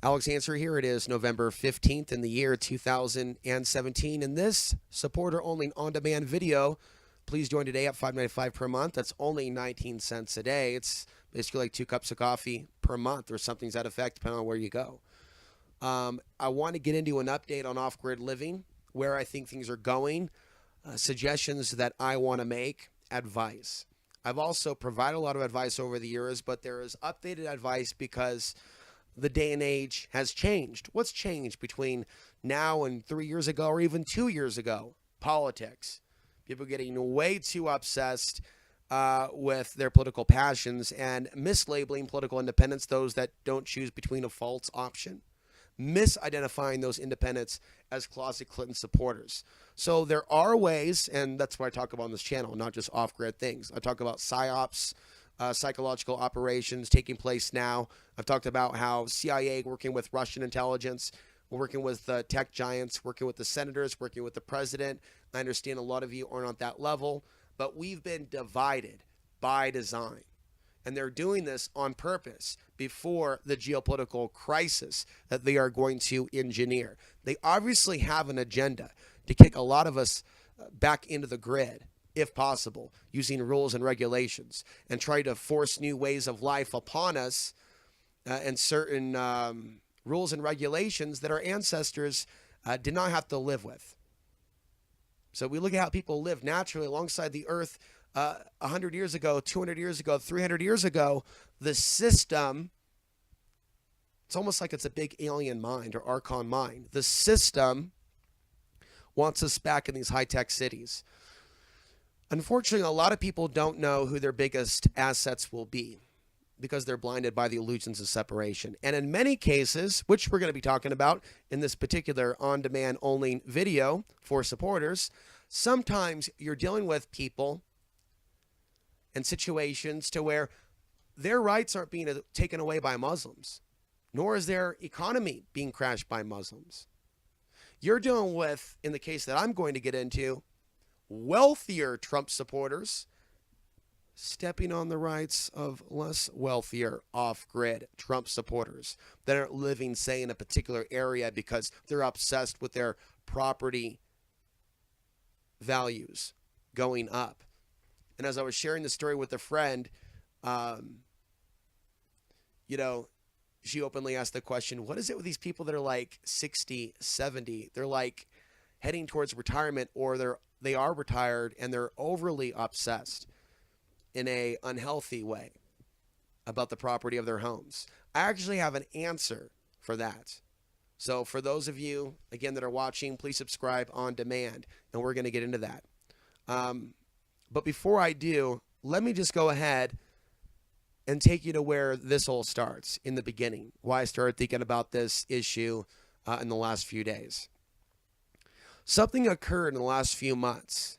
Alex Answer here. It is November 15th in the year 2017. In this supporter-only on-demand video, please join today at $5.95 per month. That's only 19 cents a day. It's basically like 2 cups of coffee per month or something to that effect, depending on where you go. I want to get into an update on off-grid living, where I think things are going, suggestions that I want to make, advice. I've also provided a lot of advice over the years, but there is updated advice because the day and age has changed. What's changed between now and 3 years ago or even 2 years ago? Politics. People getting way too obsessed with their political passions and mislabeling political independents, those that don't choose between a false option. Misidentifying those independents as closet Clinton supporters. So there are ways, and that's what I talk about on this channel, not just off-grid things. I talk about psyops, psychological operations taking place now. I've talked about how CIA working with Russian intelligence, working with tech giants, working with the senators, working with the president. I understand a lot of you aren't on that level, but we've been divided by design. And they're doing this on purpose before the geopolitical crisis that they are going to engineer. They obviously have an agenda to kick a lot of us back into the grid, if possible, using rules and regulations, and try to force new ways of life upon us and certain rules and regulations that our ancestors did not have to live with. So we look at how people live naturally alongside the earth 100 years ago, 200 years ago, 300 years ago. The system, it's almost like it's a big alien mind or archon mind. The system wants us back in these high-tech cities. Unfortunately, a lot of people don't know who their biggest assets will be because they're blinded by the illusions of separation. And in many cases, which we're going to be talking about in this particular on-demand only video for supporters, sometimes you're dealing with people and situations to where their rights aren't being taken away by Muslims, nor is their economy being crashed by Muslims. You're dealing with, in the case that I'm going to get into, wealthier Trump supporters stepping on the rights of less wealthier off-grid Trump supporters that aren't living, say, in a particular area because they're obsessed with their property values going up. And as I was sharing the story with a friend, she openly asked the question, what is it with these people that are like 60, 70? They're like heading towards retirement, or they are retired and they're overly obsessed in a unhealthy way about the property of their homes. I actually have an answer for that. So for those of you, again, that are watching, please subscribe on demand, and we're going to get into that. But before I do, let me just go ahead and take you to where this all starts in the beginning, why I started thinking about this issue in the last few days. Something occurred in the last few months